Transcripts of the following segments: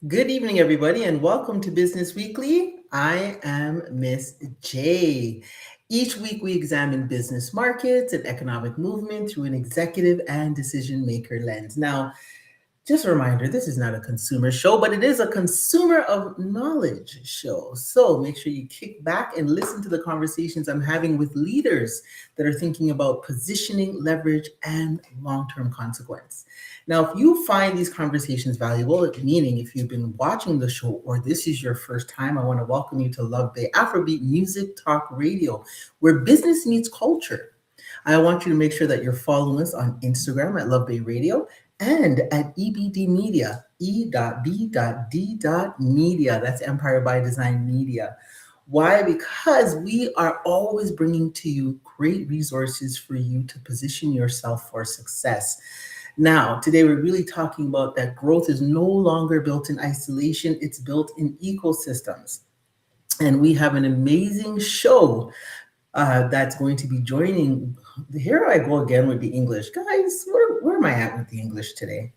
Good evening, everybody, and welcome to Business Weekly. I am Miss J. Each week, we examine business markets and economic movement through an executive and decision maker lens. Now, just a reminder, this is not a consumer show, but it is a consumer of knowledge show. So make sure you kick back and listen to the conversations I'm having with leaders that are thinking about positioning, leverage, and long term consequence. Now, if you find these conversations valuable, meaning if you've been watching the show or this is your first time, I want to welcome you to Love Bay Afrobeat Music Talk Radio, where business meets culture. I want you to make sure that you're following us on Instagram at Love Bay Radio and at EBD Media, E.B.D.Media. That's Empire by Design Media. Why? Because we are always bringing to you great resources for you to position yourself for success. Now, today we're really talking about that growth is no longer built in isolation, it's built in ecosystems. And we have an amazing show that's going to be joining. Here I go again with the English. Guys, where am I at with the English today?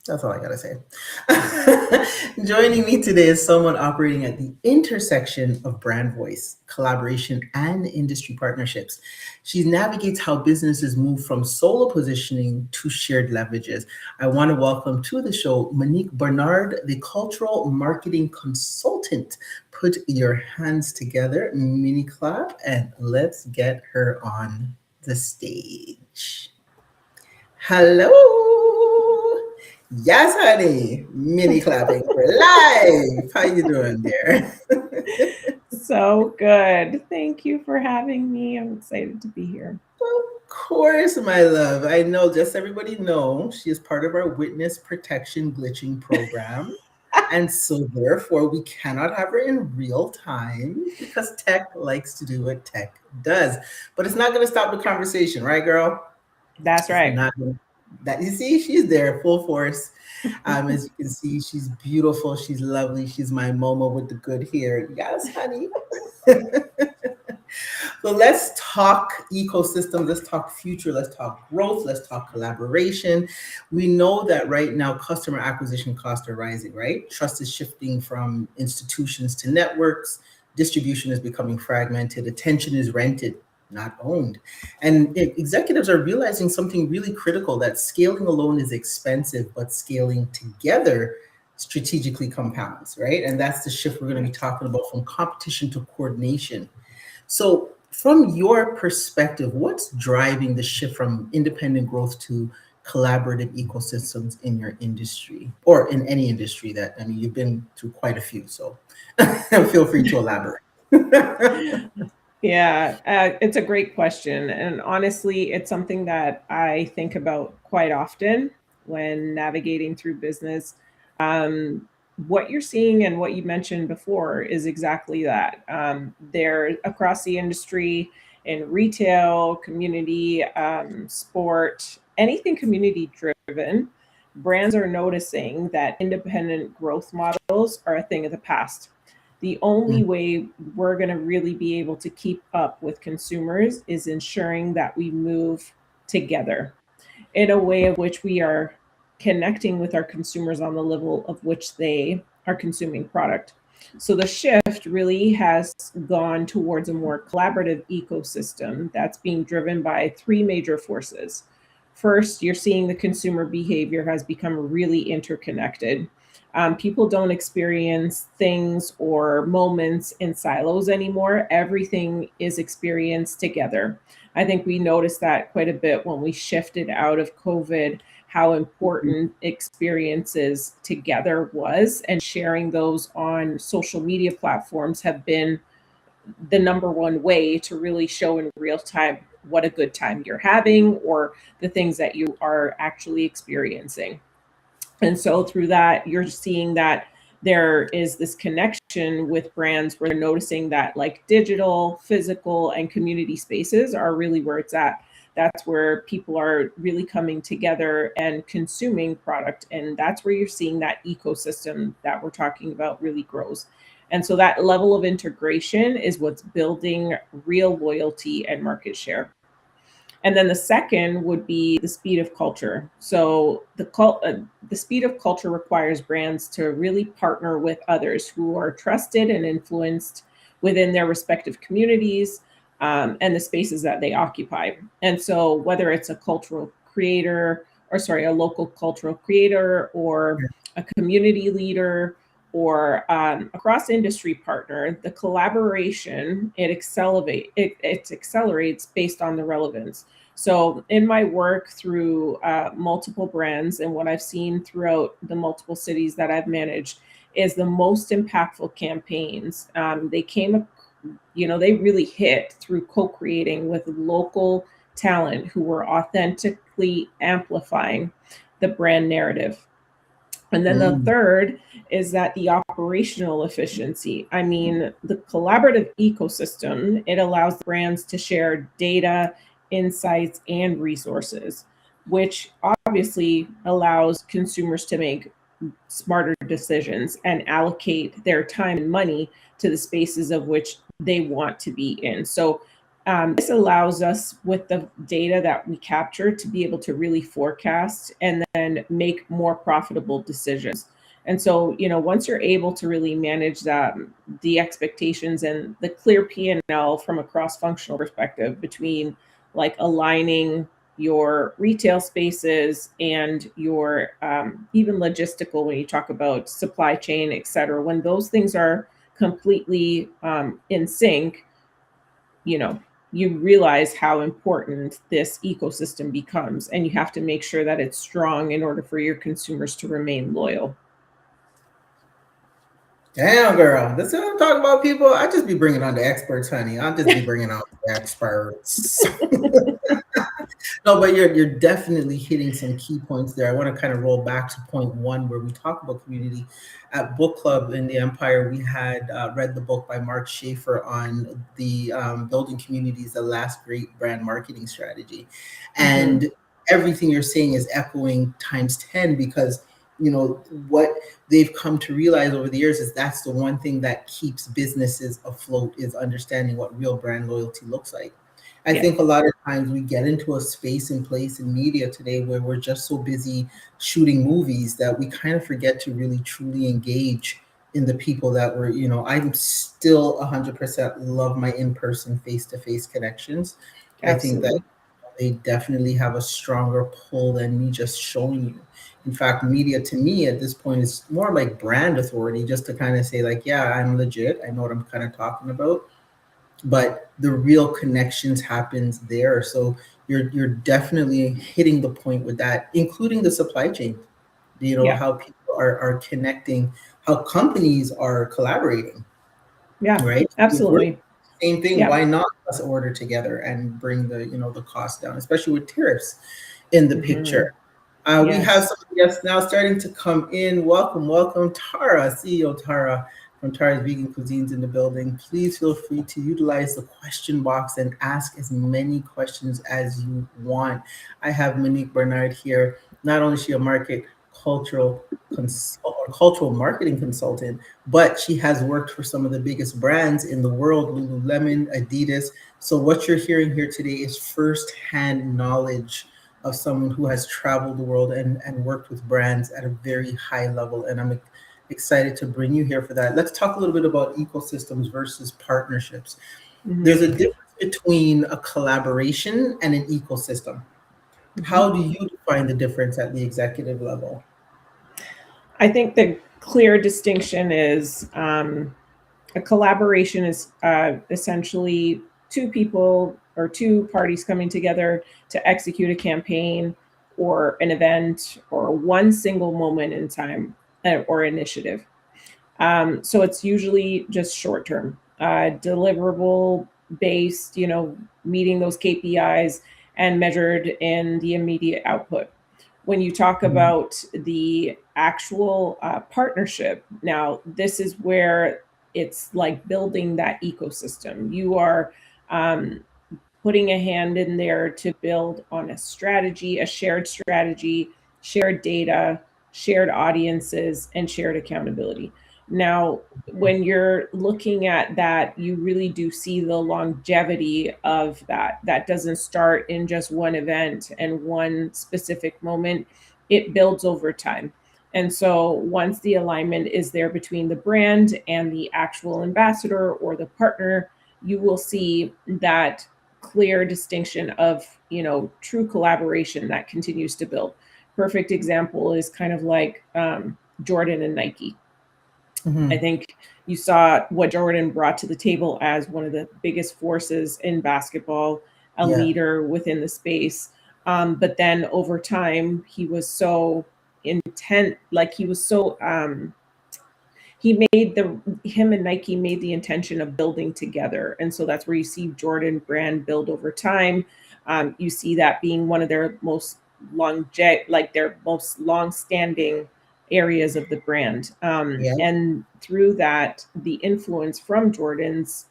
That's all I gotta say. Joining me today is someone operating at the intersection of brand voice, collaboration, and industry partnerships. She navigates how businesses move from solo positioning to shared leverages. I want to welcome to the show Monique Bernard, the cultural marketing consultant. Put your hands together, mini clap, and let's get her on the stage. Hello. Yes, honey. Mini clapping for life. How you doing there? So good. Thank you for having me. I'm excited to be here. Of course, my love. I know, just everybody know, she is part of our witness protection glitching program. And so therefore we cannot have her in real time because tech likes to do what tech does. But it's not gonna stop the conversation, right, girl? That's It's right. not gonna that you see, she's there full force. As you can see, she's beautiful, she's lovely, she's my Momo with the good hair. Yes, honey. So let's talk ecosystem, let's talk future, let's talk growth, let's talk collaboration. We know that right now customer acquisition costs are rising, right? Trust is shifting from institutions to networks, distribution is becoming fragmented, attention is rented, not owned. And executives are realizing something really critical, that scaling alone is expensive, but scaling together strategically compounds, right? And that's the shift we're going to be talking about, from competition to coordination. So, from your perspective, what's driving the shift from independent growth to collaborative ecosystems in your industry, or in any industry that, I mean, you've been through quite a few, so feel free to elaborate. Yeah, it's a great question. And honestly, it's something that I think about quite often when navigating through business. Um, what you're seeing and what you mentioned before is exactly that. They're across the industry in retail, community, sport, anything community driven. Brands are noticing that independent growth models are a thing of the past. The only way we're going to really be able to keep up with consumers is ensuring that we move together in a way of which we are connecting with our consumers on the level of which they are consuming product. So the shift really has gone towards a more collaborative ecosystem that's being driven by three major forces. First, you're seeing the consumer behavior has become really interconnected. People don't experience things or moments in silos anymore. Everything is experienced together. I think we noticed that quite a bit when we shifted out of COVID, how important experiences together was, and sharing those on social media platforms have been the number one way to really show in real time what a good time you're having or the things that you are actually experiencing. And so through that, you're seeing that there is this connection with brands where they're noticing that like digital, physical, and community spaces are really where it's at. That's where people are really coming together and consuming product. And that's where you're seeing that ecosystem that we're talking about really grows. And so that level of integration is what's building real loyalty and market share. And then the second would be the speed of culture. So the speed of culture requires brands to really partner with others who are trusted and influenced within their respective communities, and the spaces that they occupy. And so, whether it's a cultural creator, or sorry, a local cultural creator, or a community leader, or a cross industry partner, the collaboration it accelerates based on the relevance. So, in my work through multiple brands and what I've seen throughout the multiple cities that I've managed, is the most impactful campaigns. They really hit through co creating with local talent who were authentically amplifying the brand narrative. And then the Mm. third is that the operational efficiency. I mean, the collaborative ecosystem, it allows the brands to share data, insights, and resources, which obviously allows consumers to make smarter decisions and allocate their time and money to the spaces of which they want to be in. So this allows us, with the data that we capture, to be able to really forecast and then make more profitable decisions. And so, once you're able to really manage that, the expectations and the clear P&L from a cross-functional perspective between like aligning your retail spaces and your even logistical, when you talk about supply chain, et cetera, when those things are completely in sync, you know, you realize how important this ecosystem becomes, and you have to make sure that it's strong in order for your consumers to remain loyal. Damn, girl. That's what I'm talking about, people. I just be bringing on the experts, honey. I'll just be bringing on the experts. No, but you're definitely hitting some key points there. I want to kind of roll back to point one where we talk about community. At book club in the Empire, we had read the book by Mark Schaefer on the building communities, the last great brand marketing strategy, Hmm. and everything you're saying is echoing times 10, because what they've come to realize over the years is that's the one thing that keeps businesses afloat, is understanding what real brand loyalty looks like. I Yeah, think a lot of times we get into a space and place in media today where we're just so busy shooting movies that we kind of forget to really truly engage in the people that I'm still 100% love my in-person face-to-face connections. I think that absolutely. they definitely have a stronger pull than me just showing you. In fact, media to me at this point is more like brand authority, just to kind of say like, yeah, I'm legit. I know what I'm kind of talking about, but the real connections happens there. So you're definitely hitting the point with that, including the supply chain. Yeah, How people are connecting, how companies are collaborating, yeah, right? If we're absolutely. same thing, Yeah. why not us order together and bring the cost down, especially with tariffs in the Hmm. picture. We have Yes. some guests now starting to come in. Welcome, welcome, Tara, CEO Tara from Tara's Vegan Cuisines in the building. Please feel free to utilize the question box and ask as many questions as you want. I have Monique Bernard here. Not only is she a cultural marketing consultant, but she has worked for some of the biggest brands in the world, Lululemon, Adidas. So what you're hearing here today is firsthand knowledge of someone who has traveled the world and worked with brands at a very high level. And I'm excited to bring you here for that. Let's talk a little bit about ecosystems versus partnerships. Hmm. There's a difference between a collaboration and an ecosystem. Hmm. How do you define the difference at the executive level? I think the clear distinction is a collaboration is essentially two people or two parties coming together to execute a campaign or an event or one single moment in time, or initiative. So it's usually just short term, deliverable based, meeting those KPIs and measured in the immediate output. When you talk Mhm. about the actual partnership, now this is where it's like building that ecosystem. You are um, putting a hand in there to build on a strategy, a shared strategy, shared data, shared audiences, and shared accountability. Now, when you're looking at that, you really do see the longevity of that. That doesn't start in just one event and one specific moment. it builds over time. And so once the alignment is there between the brand and the actual ambassador or the partner, you will see that clear distinction of, true collaboration that continues to build. Perfect example is kind of like Jordan and Nike. I Mhm. think you saw what Jordan brought to the table as one of the biggest forces in basketball, a Yeah. leader within the space. But then over time, he was so intent, like he was so he made the him and Nike made the intention of building together, and so that's where you see Jordan brand build over time. You see that being one of their most their most long-standing areas of the brand, Yeah. and through that, the influence from Jordan's,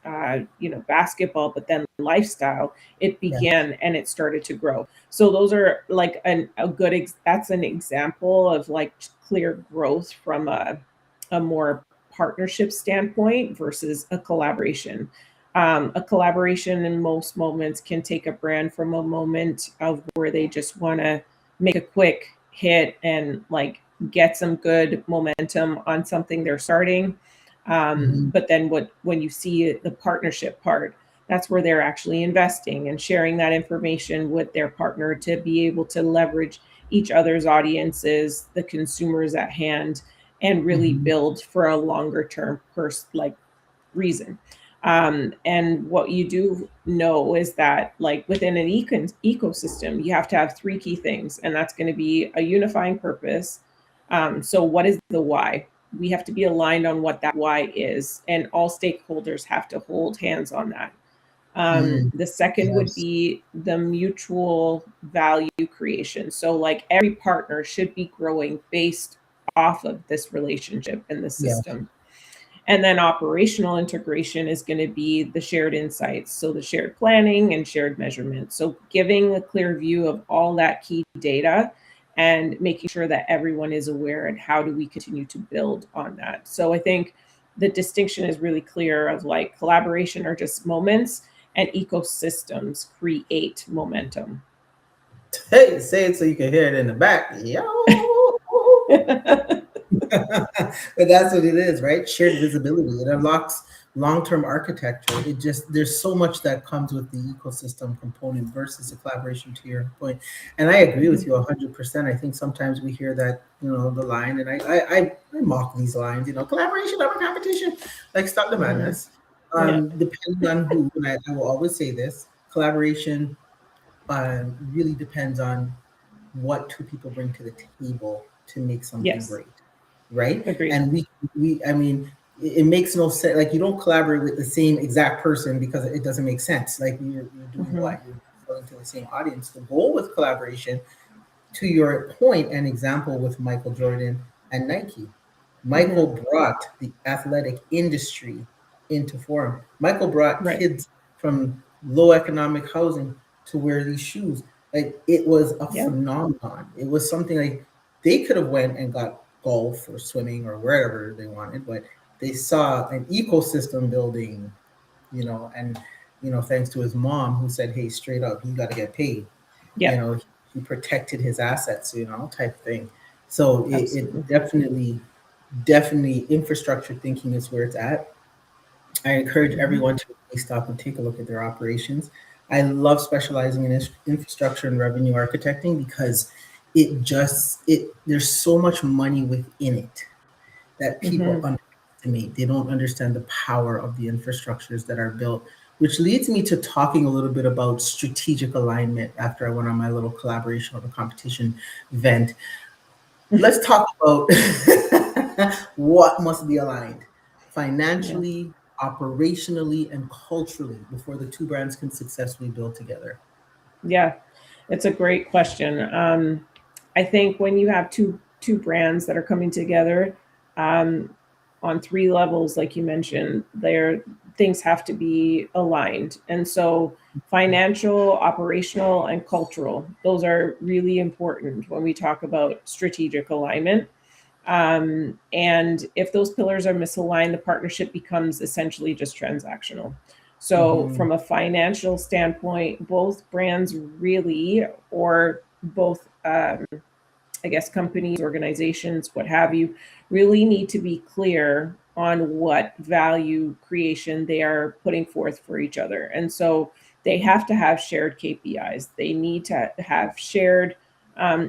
basketball, but then lifestyle, it Yeah. began and it started to grow. So those are like that's an example of like clear growth from a more partnership standpoint versus a collaboration. A collaboration in most moments can take a brand from a moment of where they just want to make a quick hit and like get some good momentum on something they're starting. Mhm. But then when you see the partnership part, that's where they're actually investing and sharing that information with their partner to be able to leverage each other's audiences, the consumers at hand, and really Mhm. build for a longer term reason. And what you do know is that, like within an ecosystem, you have to have three key things, and that's going to be a unifying purpose. So, what is the why? We have to be aligned on what that why is, and all stakeholders have to hold hands on that. Mm. The second would Yes. be the mutual value creation. So, like every partner should be growing based off of this relationship and the Yeah. system. And then operational integration is going to be the shared insights. So, the shared planning and shared measurement. So, giving a clear view of all that key data and making sure that everyone is aware and how do we continue to build on that. So, I think the distinction is really clear of like collaboration are just moments and ecosystems create momentum. Hey, say it so you can hear it in the back. Yo. But that's what it is, right? Shared visibility. It unlocks long-term architecture. It just there's so much that comes with the ecosystem component versus the collaboration to your point. And I agree with you 100%. I think sometimes we hear that, the line, and I mock these lines, collaboration over competition. Like stop the Mhm. madness. Yeah. Depending on who, and I will always say this, collaboration really depends on what two people bring to the table to make something Yes. great, right? Agreed. And I mean, it makes no sense. Like you don't collaborate with the same exact person because it doesn't make sense. Like you're doing Hmm. what? You're selling to the same audience. The goal with collaboration, to your point and example with Michael Jordan and Nike, Hmm. Michael brought the athletic industry into forum. Michael brought Right. kids from low economic housing to wear these shoes. Like it was a Yeah. phenomenon. It was something like they could have went and got golf or swimming or wherever they wanted, but they saw an ecosystem building, and thanks to his mom who said, "Hey, straight up, you got to get paid." You Yeah. know, he protected his assets, type thing. So it Absolutely. definitely infrastructure thinking is where it's at. I encourage Hmm. everyone to really stop and take a look at their operations. I love specializing in infrastructure and revenue architecting because there's so much money within it that people Hmm. underestimate. They don't understand the power of the infrastructures that are built, which leads me to talking a little bit about strategic alignment after I went on my little collaboration of a competition event. Let's talk about what must be aligned Yeah. financially, operationally, and culturally before the two brands can successfully build together. Yeah. It's a great question. I think when you have two brands that are coming together um, on three levels, like you mentioned, their things have to be aligned, and so financial, operational, and cultural. Those are really important when we talk about strategic alignment. And if those pillars are misaligned, the partnership becomes essentially just transactional. So, Mhm. from a financial standpoint, both brands really, or both I guess, companies, organizations, what have you, really need to be clear on what value creation they are putting forth for each other. And so they have to have shared KPIs. They need to have shared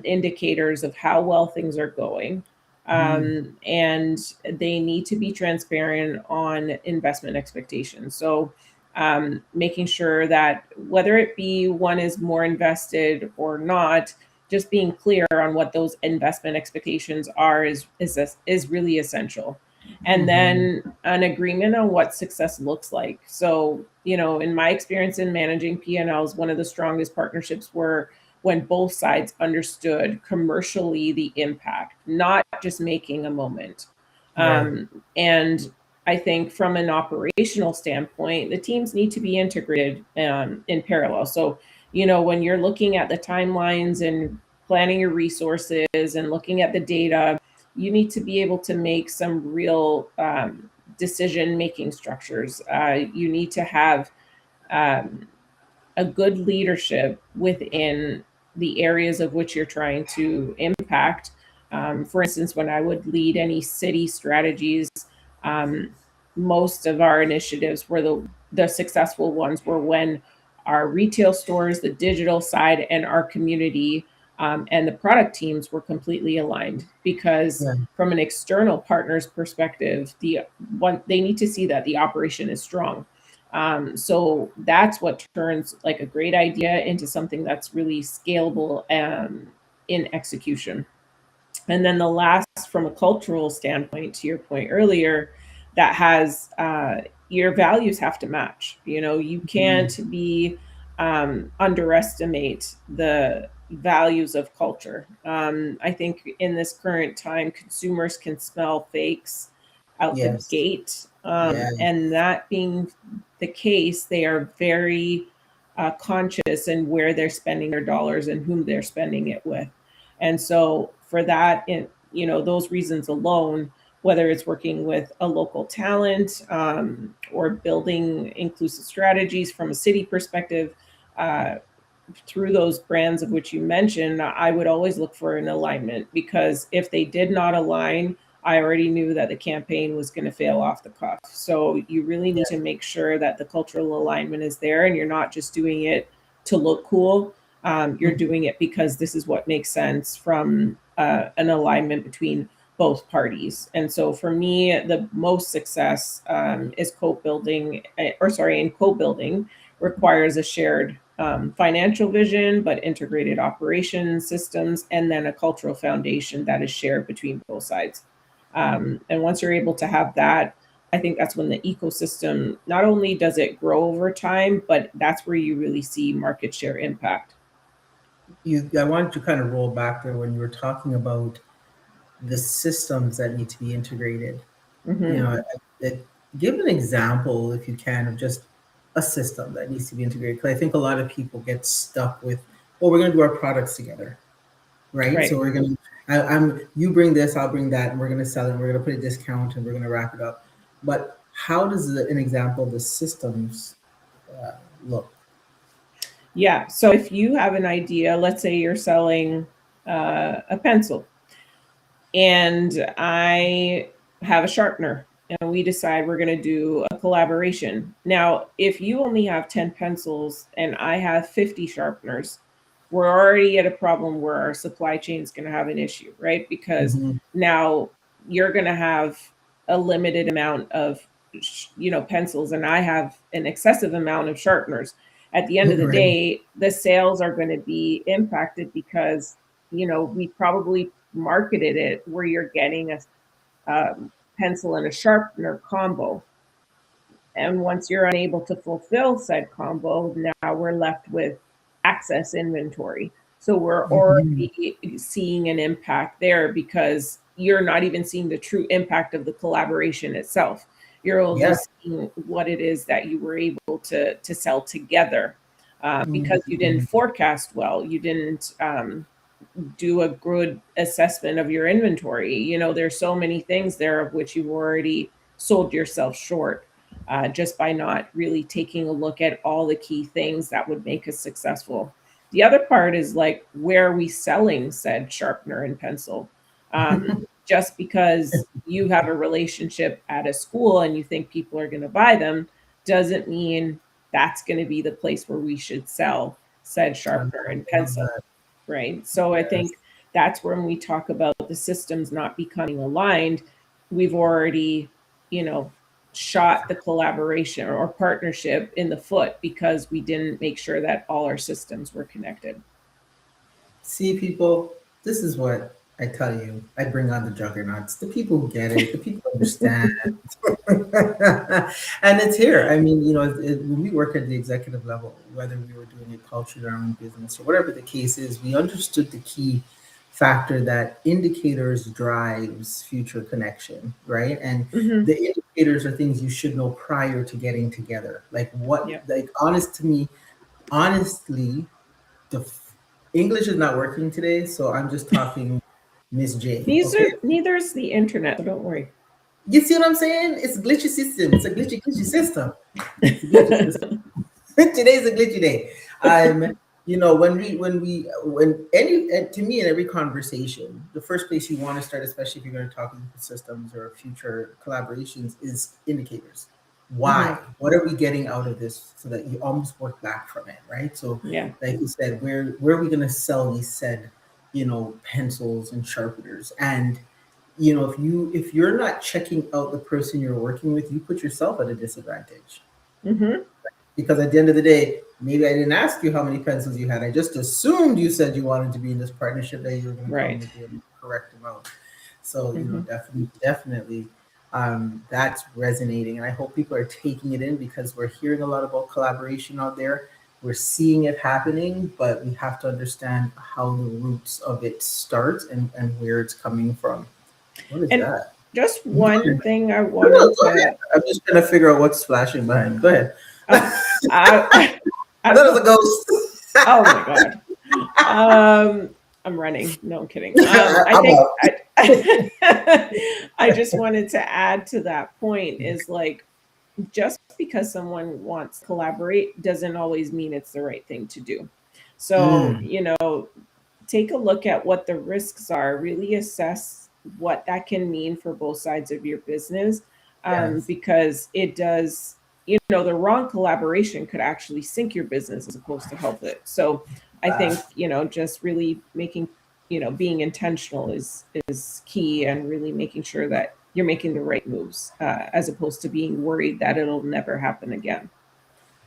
indicators of how well things are going. Mhm. And they need to be transparent on investment expectations. So making sure that whether it be one is more invested or not, just being clear on what those investment expectations are is really essential. And Mhm. then an agreement on what success looks like. So, in my experience in managing P&Ls, one of the strongest partnerships were when both sides understood commercially the impact, not just making a moment. Right. And I think from an operational standpoint, the teams need to be integrated in parallel. So, when you're looking at the timelines and planning your resources and looking at the data, you need to be able to make some real decision making structures. You need to have um, a good leadership within the areas of which you're trying to impact. For instance, when I would lead any city strategies, um, most of our initiatives were the successful ones were when our retail stores, the digital side, and our community and the product teams were completely aligned. Because Yeah. from an external partner's perspective, they need to see that the operation is strong. So that's what turns like a great idea into something that's really scalable in execution. And then the last, from a cultural standpoint, to your point earlier, that has your values have to match. You Mhm. can't be underestimate the values of culture. I think in this current time, consumers can smell fakes out the Yes. gate. And Yes. that being the case, they are very conscious in where they're spending their dollars and whom they're spending it with. And so for that, those reasons alone, whether it's working with a local talent or building inclusive strategies from a city perspective, uh, through those brands of which you mentioned, I would always look for an alignment, because if they did not align, I already knew that the campaign was going to fail off the cuff. So you really need to Yes. make sure that the cultural alignment is there and you're not just doing it to look cool. You're Mhm. doing it because this is what makes sense from an alignment between both parties. And so for me, the most success is co-building, and co-building requires a shared financial vision, but integrated operation systems, and then a cultural foundation that is shared between both sides. And once you're able to have that, I think that's when the ecosystem, not only does it grow over time, but that's where you really see market share impact. I wanted to kind of roll back there when you were talking about the systems that need to be integrated. You Hmm. know, give an example, if you can, of just a system that needs to be integrated. Because I think a lot of people get stuck with, well, we're going to do our products together, right? So Right. we're going to, you bring this, I'll bring that, and we're going to sell it, and we're going to put a discount, and we're going to wrap it up. But how does an example of the systems uh, look? Yeah. So if you have an idea, let's say you're selling a pencil, and I have a sharpener, and we decide we're going to do a collaboration. Now, if you only have 10 pencils and I have 50 sharpeners, we're already at a problem where our supply chain is going to have an issue, right? Because Hmm. now you're going to have a limited amount of pencils, and I have an excessive amount of sharpeners. At the end of the Right. day, the sales are going to be impacted because we probably marketed it where you're getting a pencil and a sharpener combo. And once you're unable to fulfill said combo, now we're left with excess inventory. So we're Hmm. already seeing an impact there, because you're not even seeing the true impact of the collaboration itself. You're only Yeah. seeing what it is that you were able to sell together, because you didn't Hmm. forecast well. You didn't do a good assessment of your inventory. There's so many things there of which you've already sold yourself short, just by not really taking a look at all the key things that would make us successful. The other part is like, where are we selling said sharpener and pencil? Just because you have a relationship at a school and you think people are going to buy them doesn't mean that's going to be the place where we should sell said I sharpener and love pencil, that. right? So I Yes. think that's when we talk about the systems not becoming aligned. We've already, you know, shot the collaboration or partnership in the foot because we didn't make sure that all our systems were connected. See, people, this is what I tell you. I bring on the juggernauts, the people who get it, the people who understand. And it's here. I mean, when we work at the executive level, whether we were doing it culture in our own business or whatever the case is, we understood the key factor that indicators drives future connection, right? And Hmm. the indicators are things you should know prior to getting together. Like what, Yeah. like honestly, English is not working today, so I'm just talking Miss J. Okay, Neither is the internet, so don't worry. you see what I'm saying? It's a glitchy system. It's a glitchy system. It's a glitchy system. Today's a glitchy day. When any to me in every conversation, the first place you want to start, especially if you're going to talk about systems or future collaborations, is indicators. Hmm. Why? What are we getting out of this so that you almost work back from it, right? So, Yeah. like you said, where are we going to sell these said, pencils and sharpeners? And if you're not checking out the person you're working with, you put yourself at a disadvantage Hmm. because at the end of the day, maybe I didn't ask you how many pencils you had. I just assumed you said you wanted to be in this partnership that you were going to come Right. with the correct amount. So, Hmm. definitely, that's resonating. And I hope people are taking it in because we're hearing a lot about collaboration out there. We're seeing it happening, but we have to understand how the roots of it start and where it's coming from. What is And that? just Go one ahead. thing I No, no, wanted go ahead. to, I'm just trying to figure out what's flashing behind. Go ahead. oh, I, I I don't thought it was know. a ghost. Oh my God. I'm running. No, I'm kidding. I I'm think out. I just wanted to add to that point is like, just because someone wants to collaborate doesn't always mean it's the right thing to do. So, Mm, take a look at what the risks are, really assess what that can mean for both sides of your business, yes. because it does, the wrong collaboration could actually sink your business as opposed to help it. So I Uh, think, just really making, being intentional is key, and really making sure that you're making the right moves, as opposed to being worried that it'll never happen again.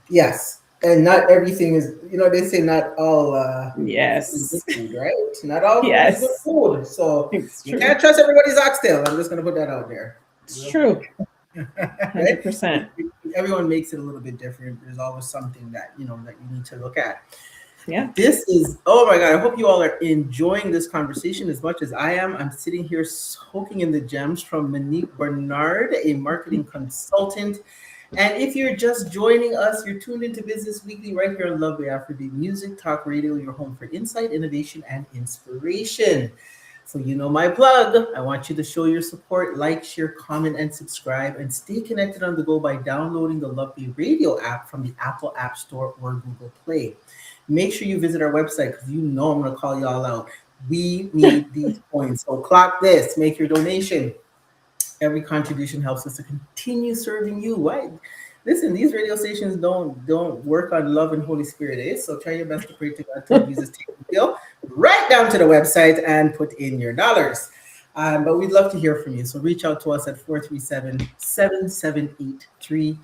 yes. And not everything is, they say not all food is good Yes. food, right? Not all food is good Yes, food. So it's you true. can't trust everybody's oxtail. I'm just going to put that out there. It's Real quick. true. Right? 100%. Everyone makes it a little bit different. There's always something that, that you need to look at. Yeah. This is, oh my God, I hope you all are enjoying this conversation as much as I am. I'm sitting here soaking in the gems from Monique Bernard, a marketing consultant. And if you're just joining us, you're tuned into Business Weekly right here on Lovely Afrobeat Music Talk Radio, your home for insight, innovation, and inspiration. So you know my plug. I want you to show your support, like, share, comment, and subscribe, and stay connected on the go by downloading the Lovely Radio app from the Apple App Store or Google Play. Make sure you visit our website because you know I'm going to call y'all out. We need these points. So clock this, make your donation. Every contribution helps us to continue serving you. Right? Listen, these radio stations don't work on love and Holy Spirit, so try your best to pray to God to use this take the bill right down to the website and put in your dollars. But we'd love to hear from you. So reach out to us at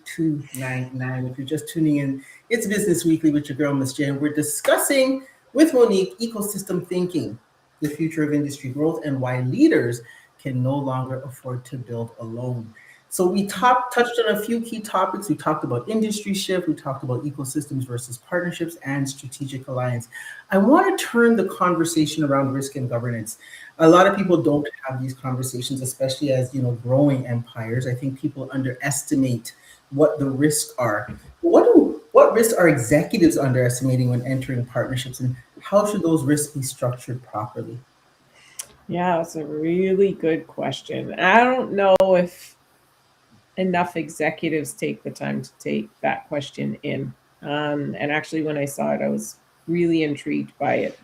437-778-3299. If you're just tuning in, it's Business Weekly with your girl, Miss J, and we're discussing with Monique ecosystem thinking, the future of industry growth, and why leaders can no longer afford to build alone. So we touched on a few key topics. We talked about industry shift. We talked about ecosystems versus partnerships and strategic alliance. I want to turn the conversation around risk and governance. A lot of people don't have these conversations, especially as growing empires. I think people underestimate what the risks are. What risks are executives underestimating when entering partnerships, and how should those risks be structured properly? Yeah, that's a really good question. I don't know if enough executives take the time to take that question in. And actually, when I saw it, I was really intrigued by it.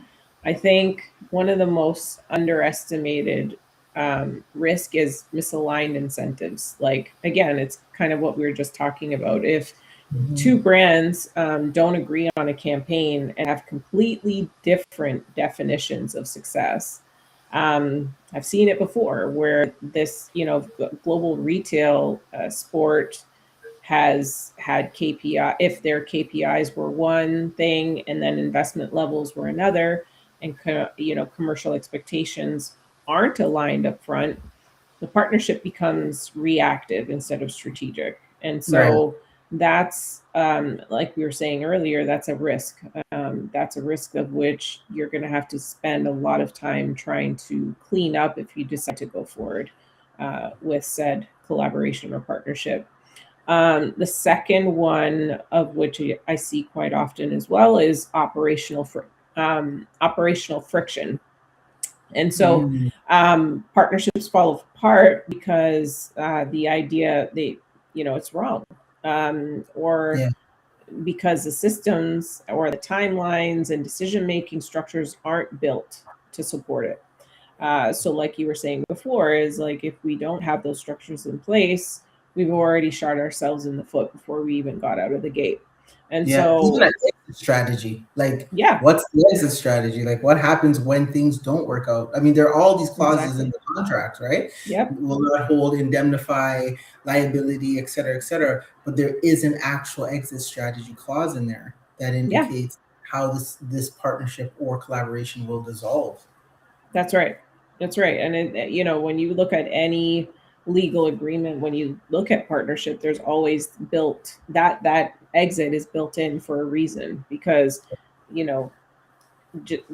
I think one of the most underestimated risk is misaligned incentives. Like, again, it's kind of what we were just talking about. If two Mhm. brands don't agree on a campaign and have completely different definitions of success. I've seen it before where this, global retail sport has had KPI, if their KPIs were one thing and then investment levels were another, and commercial expectations aren't aligned up front, the partnership becomes reactive instead of strategic. And Right. so that's, like we were saying earlier, that's a risk. That's a risk of which you're going to have to spend a lot of time trying to clean up if you decide to go forward with said collaboration or partnership. The second one of which I see quite often as well is operational friction. And so Mm. partnerships fall apart because the idea it's wrong, or Yeah. because the systems or the timelines and decision making structures aren't built to support it. So, like you were saying before, is like if we don't have those structures in place, we've already shot ourselves in the foot before we even got out of the gate. And Yeah. Even so, an exit strategy. Like, yeah, what's the exit strategy? Like, what happens when things don't work out? I mean, there are all these clauses in exactly. the contracts, right? Yep. Will not hold, indemnify, liability, et cetera, et cetera. But there is an actual exit strategy clause in there that Yeah, indicates how this partnership or collaboration will dissolve. that's right. That's right. And when you look at any legal agreement, when you look at partnership, there's always built that exit is built in for a reason because, you know,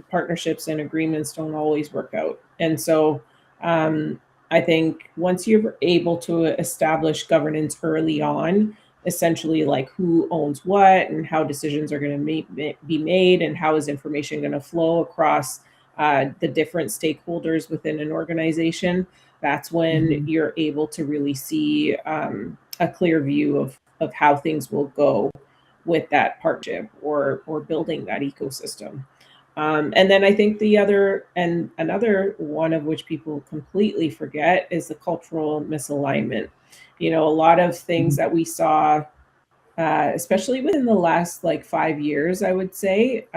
partnerships and agreements don't always work out. And so, I think once you're able to establish governance early on, essentially like who owns what and how decisions are going to be made and how is information going to flow across the different stakeholders within an organization, that's when Mhm. you're able to really see a clear view of how things will go with that partnership or building that ecosystem. And then I think the other and another one of which people completely forget is the cultural misalignment. A lot of things Mhm. that we saw, especially within the last like 5 years, I would say,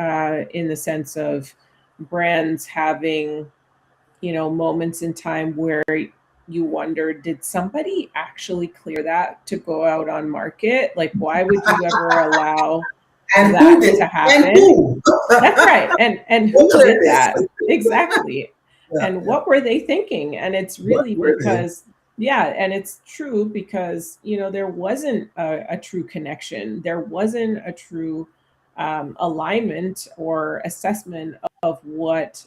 in the sense of brands having, moments in time where you wonder, did somebody actually clear that to go out on market? Like, why would you ever allow And who that did? to And happen? who? That's right. And Who who cleared did this? that? Exactly. Yeah, And yeah. what were they thinking? And it's What really were they? because, yeah, and it's true because, there wasn't a true connection. There wasn't a true alignment or assessment of what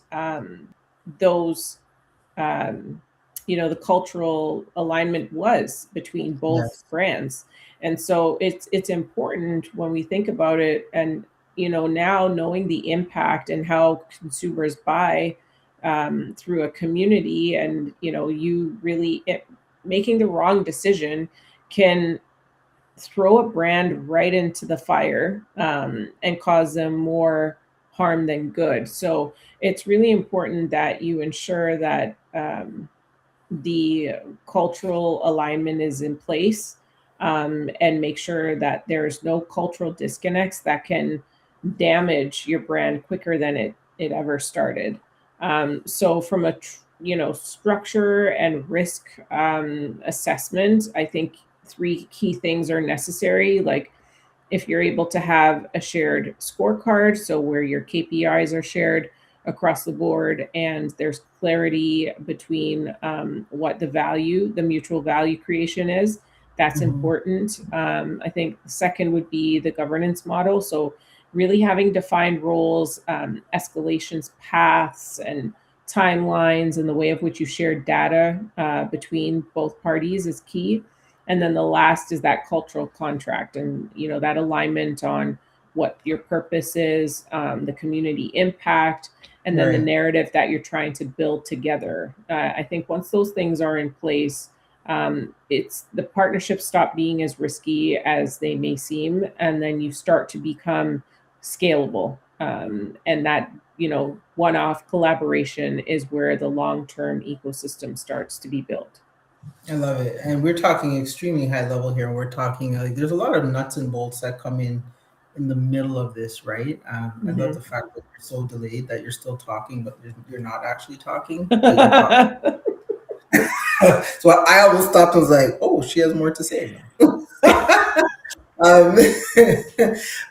those um, the cultural alignment was between both Yes. brands. And so it's important when we think about it, and now knowing the impact and how consumers buy through a community, and you really making the wrong decision can throw a brand right into the fire and cause them more harm than good. So it's really important that you ensure that the cultural alignment is in place, and make sure that there's no cultural disconnects that can damage your brand quicker than it ever started. So from a structure and risk assessment, I think three key things are necessary. Like if you're able to have a shared scorecard, so where your KPIs are shared across the board and there's clarity between what the mutual value creation is, that's Mhm. important. I think the second would be the governance model. So, really having defined roles, escalations paths, and timelines, and the way of which you share data between both parties is key. And then the last is that cultural contract, and that alignment on what your purpose is, the community impact, and then the Right. narrative that you're trying to build together. I think once those things are in place, it's the partnerships stop being as risky as they may seem, and then you start to become scalable. And that, one-off collaboration is where the long-term ecosystem starts to be built. I love it. And we're talking extremely high level here. We're talking like there's a lot of nuts and bolts that come in the middle of this, right? I love Mhm. the fact that you're so delayed that you're still talking, but you're not actually talking, but you're talking. So I almost stopped and was like, oh, she has more to say now. Um,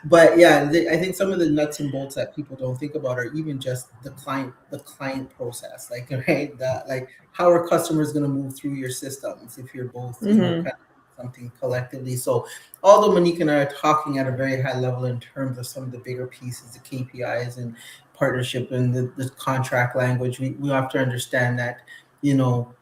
but yeah, I think some of the nuts and bolts that people don't think about are even just the client process, like right, that like how are customers going to move through your systems if you're both, Mhm. kind of something collectively. So although Monique and I are talking at a very high level in terms of some of the bigger pieces, the KPIs and partnership and the contract language, we have to understand that, you know,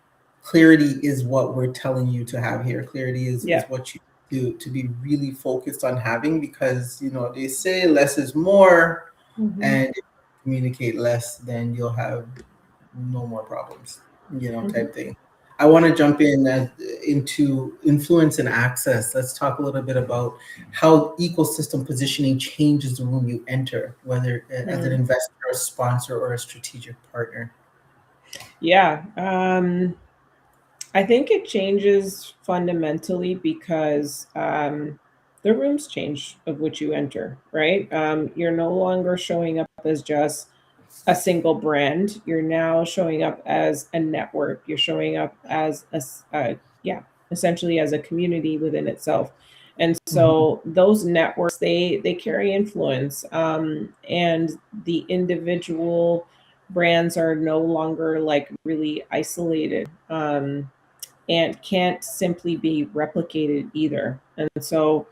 clarity is what we're telling you to have here. Clarity Yeah. is what you to be really focused on having, because they say less is more, Mhm. and if you communicate less, then you'll have no more problems, Mhm. type thing. I want to jump into influence and access. Let's talk a little bit about how ecosystem positioning changes the room you enter, whether as an Mm. investor, a sponsor, or a strategic partner. Yeah. I think it changes fundamentally because the rooms change of which you enter, right? You're no longer showing up as just a single brand. You're now showing up as a network. You're showing up as yeah, essentially as a community within itself. And Mhm. so those networks, they carry influence, and the individual brands are no longer like really isolated. And can't simply be replicated either. And so,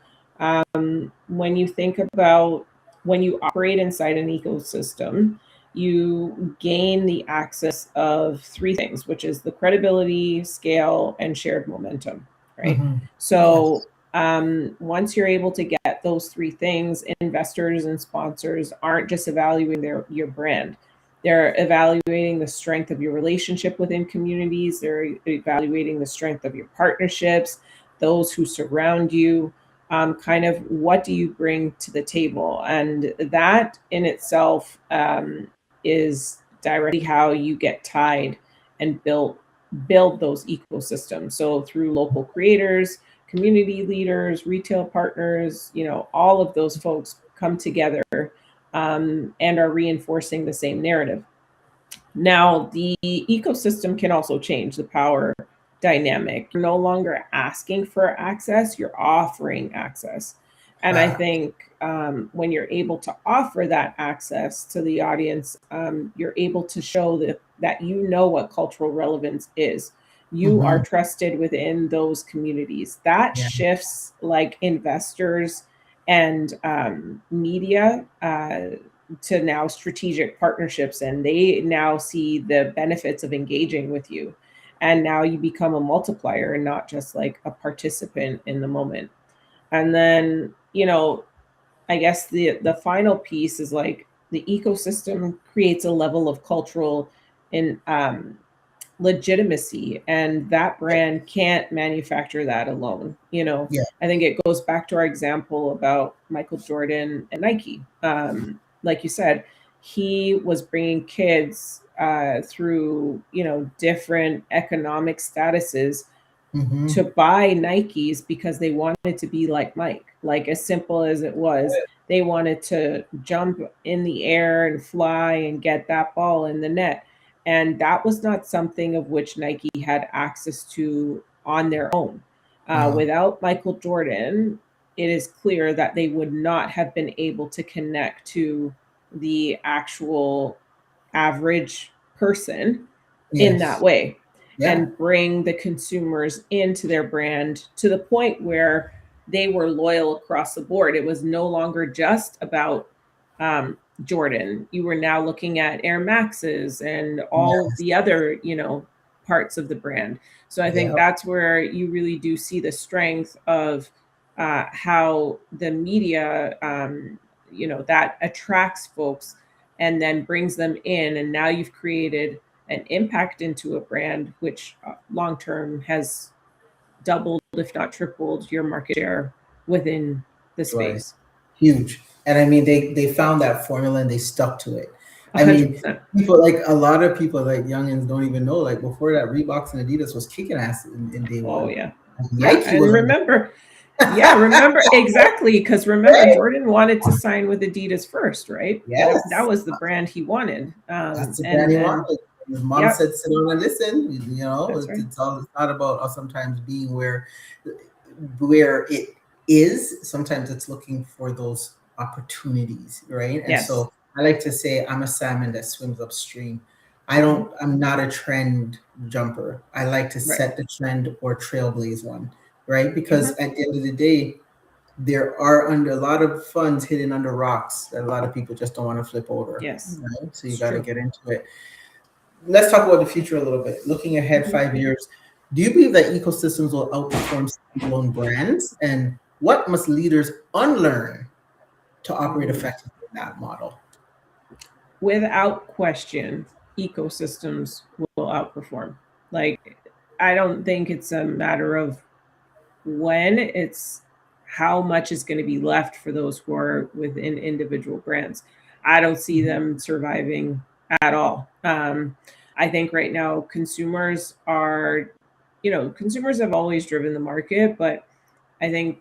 when you think about when you operate inside an ecosystem, you gain the access of three things, which is the credibility, scale, and shared momentum, right? Mhm. So, Yes. once you're able to get those three things, investors and sponsors aren't just evaluating your brand, they're evaluating the strength of your relationship within communities. They're evaluating the strength of your partnerships, those who surround you. Kind of what do you bring to the table? And that in itself is directly how you get tied and build those ecosystems. So through local creators, community leaders, retail partners, all of those folks come together, and are reinforcing the same narrative. Now, the ecosystem can also change the power dynamic. You're no longer asking for access, you're offering access. And I Fact. think when you're able to offer that access to the audience, you're able to show that you know what cultural relevance is. You are Mhm. trusted within those communities. That Yeah. shifts like investors and media to now strategic partnerships, and they now see the benefits of engaging with you, and now you become a multiplier and not just like a participant in the moment. And then, I guess the final piece is like the ecosystem creates a level of cultural and legitimacy, and that brand can't manufacture that alone. Yeah. I think it goes back to our example about Michael Jordan and Nike. Like you said, he was bringing kids through different economic statuses to Mhm. buy Nikes because they wanted to be like Mike. Like, as simple as it was, they wanted to jump in the air and fly and get that ball in the net. And that was not something of which Nike had access to on their own. No. Without Michael Jordan, it is clear that they would not have been able to connect to the actual average person in that Yes. way Yeah. and bring the consumers into their brand to the point where they were loyal across the board. It was no longer just about Jordan. You were now looking at Air Maxes and all of Yes. the other, parts of the brand. So I think Yeah. that's where you really do see the strength of how the media, that attracts folks and then brings them in. And now you've created an impact into a brand, which long term has doubled, if not tripled, your market share within the Right. space. Huge. And I mean, they found that formula and they stuck to it. A I hundred mean, percent. people like a lot of people like youngins don't even know. Like before that, Reeboks and Adidas was kicking ass in day Oh one. yeah. Yeah. Nike And was on remember, yeah, remember exactly, because remember right? Jordan wanted to sign with Adidas first, right? That Yes, was the brand he wanted. that's the brand And he and wanted. His mom yep, said, "Sit down and listen." You know, that's right. it's all. It's not about us sometimes being where it is. Sometimes it's looking for those opportunities, right? And Yes. so I like to say I'm a salmon that swims upstream. Mhm. I'm not a trend jumper. I like to Right. set the trend or trailblaze one, right? Because Mhm. at the end of the day, there are under a lot of funds hidden under rocks that a lot of people just don't want to flip over, Yes, right? So you it's got to true. get into it. Let's talk about the future a little bit. Looking ahead Mhm. 5 years, do you believe that ecosystems will outperform standalone brands? And what must leaders unlearn to operate Mm. effectively in that model? Without question, ecosystems will outperform. Like, I don't think it's a matter of when, it's how much is going to be left for those who are within individual brands. I don't see Mhm. them surviving at all. I think right now consumers are, consumers have always driven the market, but I think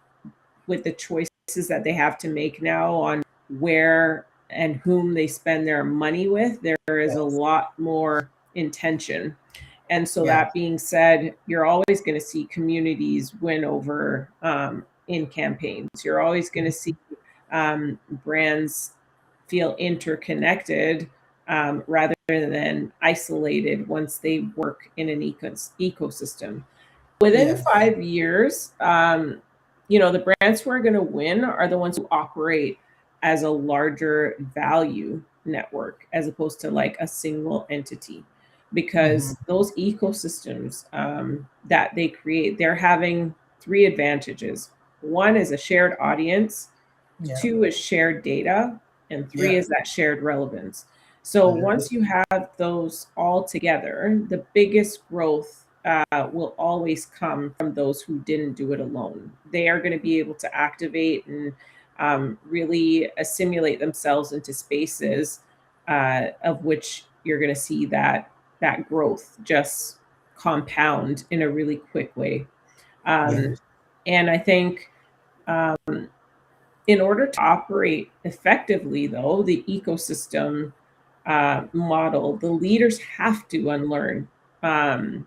with the choices that they have to make now on where and whom they spend their money with, there is a Yes, lot more intention. And so, yes, that being said, you're always going to see communities win over in campaigns. You're always going to see brands feel interconnected rather than isolated once they work in an ecosystem. Within yes, 5 years, the brands who are going to win are the ones who operate as a larger value network as opposed to like a single entity, hmm, because those ecosystems that they create, they're having three advantages. One is a shared audience, yeah, two is shared data, and three yeah, is that shared relevance. So 100%. once you have those all together, the biggest growth will always come from those who didn't do it alone. They are going to be able to activate and really assimilate themselves into spaces of which you're going to see that growth just compound in a really quick way. Um, Yes, and I think in order to operate effectively, though, the ecosystem model, the leaders have to unlearn um,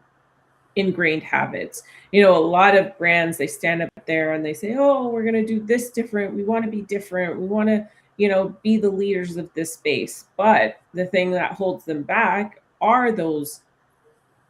ingrained habits. A lot of brands, they stand up there and they say, "Oh, we're going to do this different. We want to be different. We want to, be the leaders of this space." But the thing that holds them back are those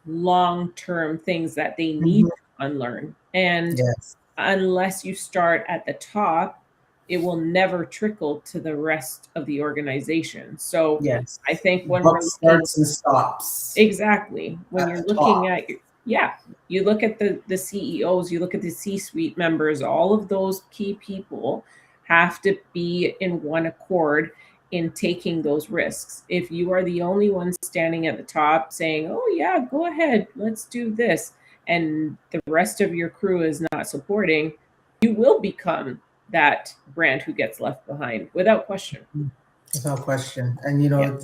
long-term things that they need hmm, to unlearn. And yes, unless you start at the top, it will never trickle to the rest of the organization. So yes. I think when Buck we're looking starts and stops exactly, when at you're the looking top. at yeah, you look at the CEOs, you look at the C-suite members, all of those key people have to be in one accord in taking those risks. If you are the only one standing at the top saying, "Oh yeah, go ahead, let's do this," and the rest of your crew is not supporting, you will become that brand who gets left behind without question. Without question. And Yeah.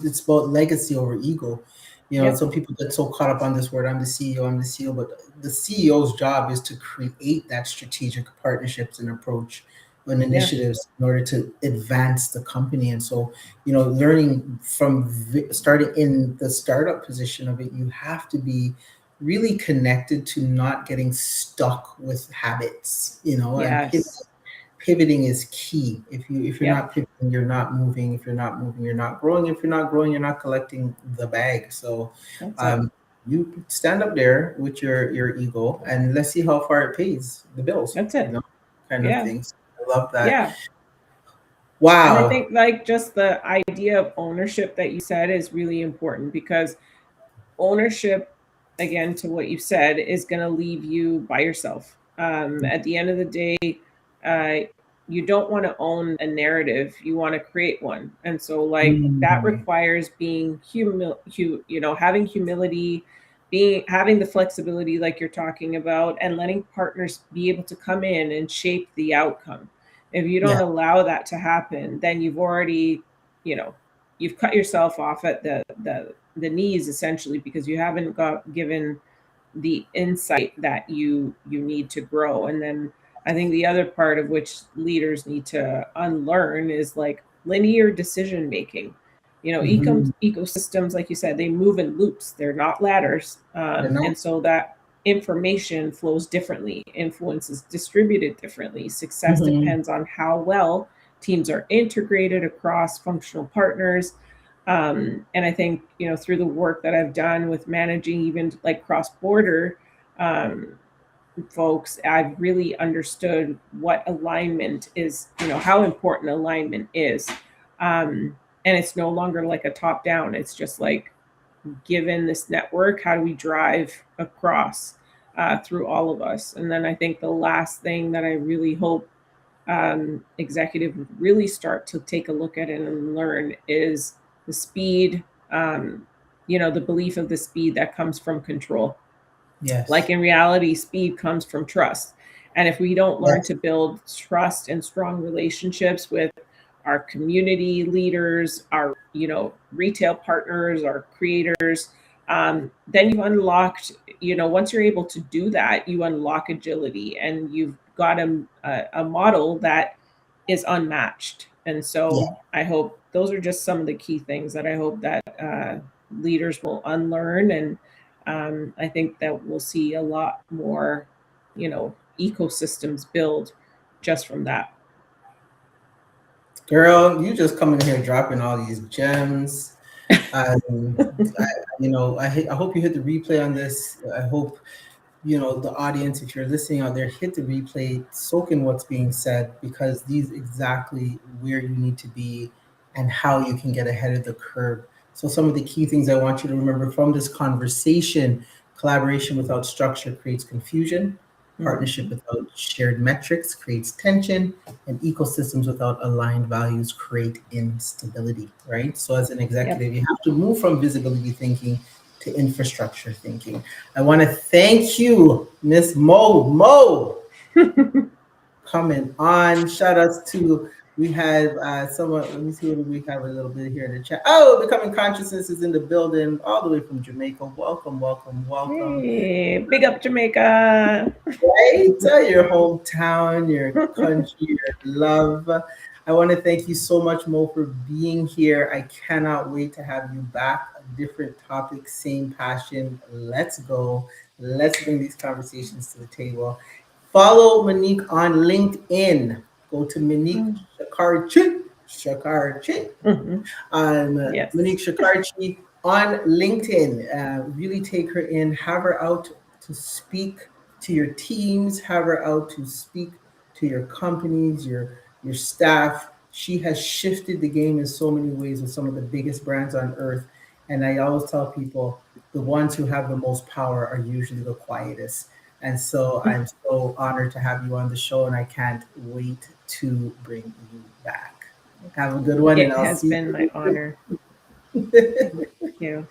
it's about legacy over ego. Yep. Some people get so caught up on this word, I'm the CEO, but the CEO's job is to create that strategic partnerships and approach and Yeah. initiatives in order to advance the company. And so, learning from starting in the startup position of it, you have to be really connected to not getting stuck with habits, and Yes. pivoting is key. If you're Yep. not pivoting, you're not moving. If you're not moving, you're not growing. If you're not growing, you're not collecting the bag. So That's it. um, you stand up there with your ego and let's see how far it pays the bills, That's it. kind of Yeah. things. I love that. Yeah. And I Wow. think like just the idea of ownership that you said is really important, because ownership, again, to what you said, is going to leave you by yourself. At the end of the day, uh, you don't want to own a narrative. You want to create one. And so like that Mm, requires being having humility, having the flexibility like you're talking about, and letting partners be able to come in and shape the outcome. If you Yeah. don't allow that to happen, then you've already, you've cut yourself off at the knees essentially, because you haven't given the insight that you need to grow. And then I think the other part of which leaders need to unlearn is like linear decision making. Hmm. Ecosystems, like you said, they move in loops, they're not ladders. You know? And so that information flows differently, influence is distributed differently, success Hmm. depends on how well teams are integrated across functional partners. And I think, through the work that I've done with managing even like cross border um, folks, I've really understood what alignment is, how important alignment is. And it's no longer like a top down, it's just like, given this network, how do we drive across through all of us? And then I think the last thing that I really hope executive would really start to take a look at it and learn is the speed, the belief of the speed that comes from control. Like Yes. in reality, speed comes from trust. And if we don't learn Yes. to build trust and strong relationships with our community leaders, our retail partners, our creators, then you've unlocked. Once you're able to do that, you unlock agility, and you've got a model that is unmatched. And Yeah. so I hope those are just some of the key things that I hope that leaders will unlearn. And I think that we'll see a lot more, ecosystems build just from that. Girl, you just coming here dropping all these gems. I, I hope you hit the replay on this. I hope, the audience, if you're listening out there, hit the replay, soak in what's being said, because these exactly where you need to be and how you can get ahead of the curve. So some of the key things I want you to remember from this conversation: collaboration without structure creates confusion, partnership Mhm. without shared metrics creates tension, and ecosystems without aligned values create instability, right? So as an Yep. executive, you have to move from visibility thinking to infrastructure thinking. I want to thank you, Miss Mo, coming on. Shout outs to, we have someone, let me see what we have a little bit here in the chat. Oh, Becoming Consciousness is in the building all the way from Jamaica. Welcome, welcome, welcome. Hey, big up Jamaica. Right? Your hometown, your country, your love. I want to thank you so much, Mo, for being here. I cannot wait to have you back. A different topic, same passion. Let's go. Let's bring these conversations to the table. Follow Monique on LinkedIn. Go to Monique Mm. Shakarchi, Mhm. Monique Yes. Shakarchi on LinkedIn. Really take her in, have her out to speak to your teams, have her out to speak to your companies, your staff. She has shifted the game in so many ways with some of the biggest brands on earth. And I always tell people the ones who have the most power are usually the quietest. And so I'm so honored to have you on the show, and I can't wait to bring you back. Have a good one, and It I'll has see been my you. honor. Thank you.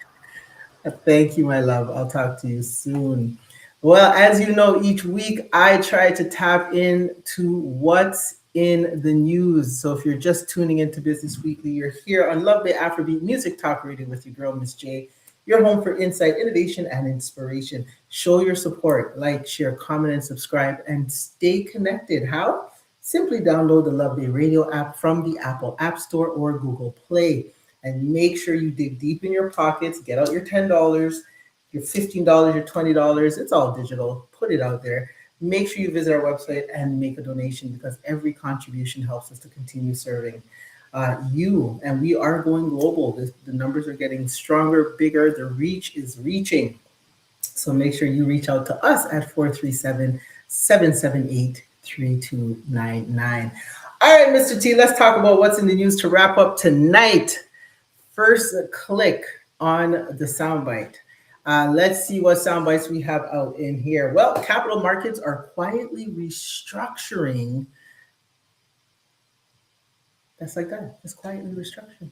Thank you, my love. I'll talk to you soon. Well, as you know, each week I try to tap into what's in the news. So if you're just tuning into Business Weekly, you're here on Love Bay Afrobeat Music Talk Radio with your girl, Miss J. Your home for insight, innovation, and inspiration. Show your support, like, share, comment, and subscribe, and stay connected. How? Simply download the Love Bay Radio app from the Apple App Store or Google Play, and make sure you dig deep in your pockets, get out your $10, your $15, your $20. It's all digital. Put it out there. Make sure you visit our website and make a donation, because every contribution helps us to continue serving you. And we are going global. The numbers are getting stronger, bigger. The reach is reaching. So make sure you reach out to us at 437-778-3299. All right, Mr. T, let's talk about what's in the news to wrap up tonight. First, click on the soundbite. Let's see what sound bites we have out in here. Well, capital markets are quietly restructuring. That's like that. It's quietly restructuring.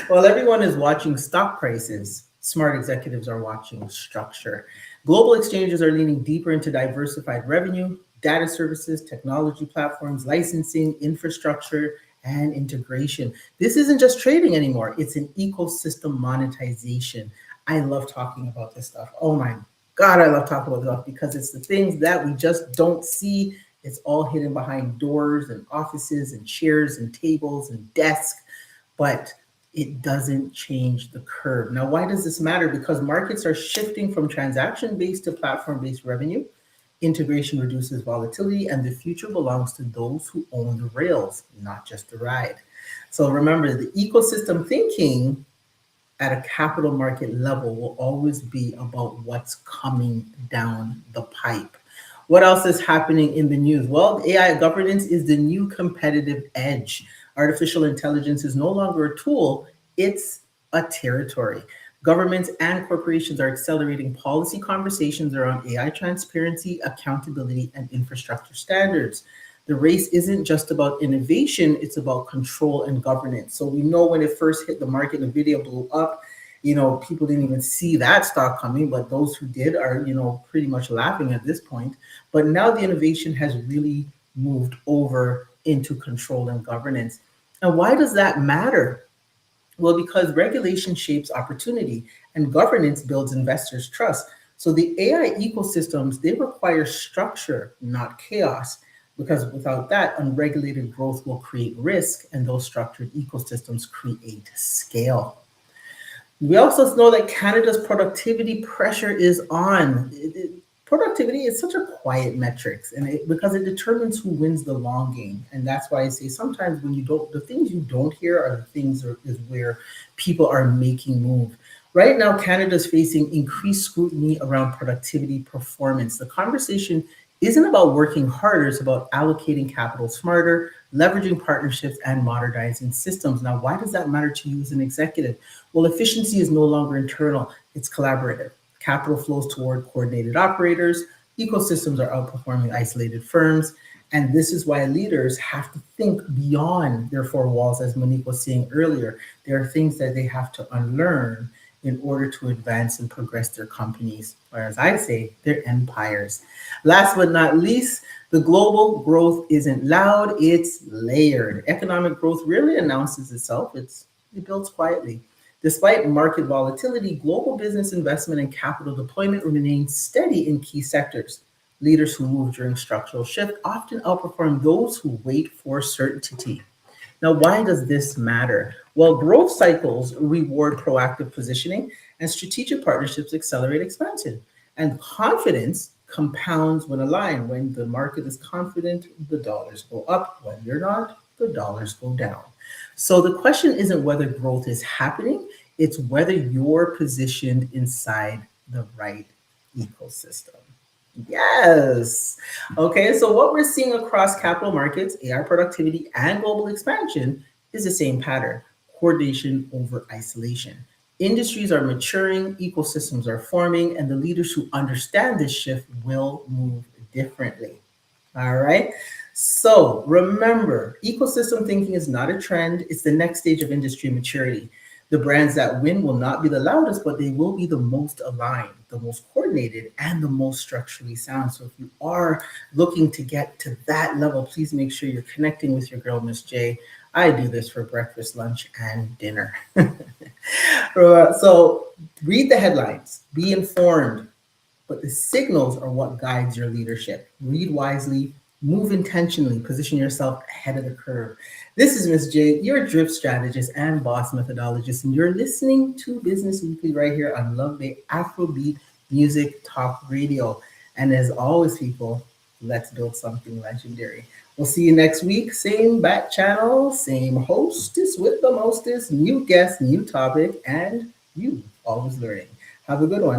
While everyone is watching stock prices, smart executives are watching structure. Global exchanges are leaning deeper into diversified revenue, data services, technology platforms, licensing, infrastructure, and integration. This isn't just trading anymore, it's an ecosystem monetization. I love talking about this stuff. Oh my God, I love talking about stuff because it's the things that we just don't see. It's all hidden behind doors and offices and chairs and tables and desks, but it doesn't change the curve. Now, why does this matter? Because markets are shifting from transaction-based to platform-based revenue. Integration reduces volatility, and the future belongs to those who own the rails, not just the ride. So remember, the ecosystem thinking at a capital market level will always be about what's coming down the pipe. What else is happening in the news? Well, AI governance is the new competitive edge. Artificial intelligence is no longer a tool, it's a territory. Governments and corporations are accelerating policy conversations around AI transparency, accountability, and infrastructure standards. The race isn't just about innovation, it's about control and governance. So we know when it first hit the market, the video blew up. People didn't even see that stock coming, but those who did are, pretty much laughing at this point. But now the innovation has really moved over into control and governance. And why does that matter? Well, because regulation shapes opportunity and governance builds investors' trust. So the AI ecosystems, they require structure, not chaos, because without that, unregulated growth will create risk, and those structured ecosystems create scale. We also know that Canada's productivity pressure is on. Productivity is such a quiet metric, because it determines who wins the long game. And that's why I say sometimes the things you don't hear are the things is where people are making move. Right now, Canada's facing increased scrutiny around productivity performance. The conversation isn't about working harder, it's about allocating capital smarter, leveraging partnerships, and modernizing systems. Now, why does that matter to you as an executive? Well, efficiency is no longer internal, it's collaborative. Capital flows toward coordinated operators, ecosystems are outperforming isolated firms, and this is why leaders have to think beyond their four walls, as Monique was saying earlier. There are things that they have to unlearn in order to advance and progress their companies, or as I say, their empires. Last but not least, the global growth isn't loud, it's layered. Economic growth rarely announces itself, it builds quietly. Despite market volatility, global business investment and capital deployment remains steady in key sectors. Leaders who move during structural shift often outperform those who wait for certainty. Now, why does this matter? Well, growth cycles reward proactive positioning, and strategic partnerships accelerate expansion. And confidence compounds when aligned. When the market is confident, the dollars go up. When you're not, the dollars go down. So the question isn't whether growth is happening, it's whether you're positioned inside the right ecosystem. Yes. Okay, so what we're seeing across capital markets, AI productivity, and global expansion is the same pattern: coordination over isolation. Industries are maturing, ecosystems are forming, and the leaders who understand this shift will move differently. All right. So remember, ecosystem thinking is not a trend, it's the next stage of industry maturity. The brands that win will not be the loudest, but they will be the most aligned, the most coordinated, and the most structurally sound. So if you are looking to get to that level, please make sure you're connecting with your girl, Miss J. I do this for breakfast, lunch, and dinner. So read the headlines, be informed, but the signals are what guides your leadership. Read wisely, move intentionally, position yourself ahead of the curve. This is Miss J, your drip strategist and boss methodologist, and you're listening to Business Weekly right here on Love Bay Afrobeat Music Talk Radio. And as always, people, let's build something legendary. We'll see you next week. Same back channel, same hostess with the mostest, new guest, new topic, and you always learning. Have a good one.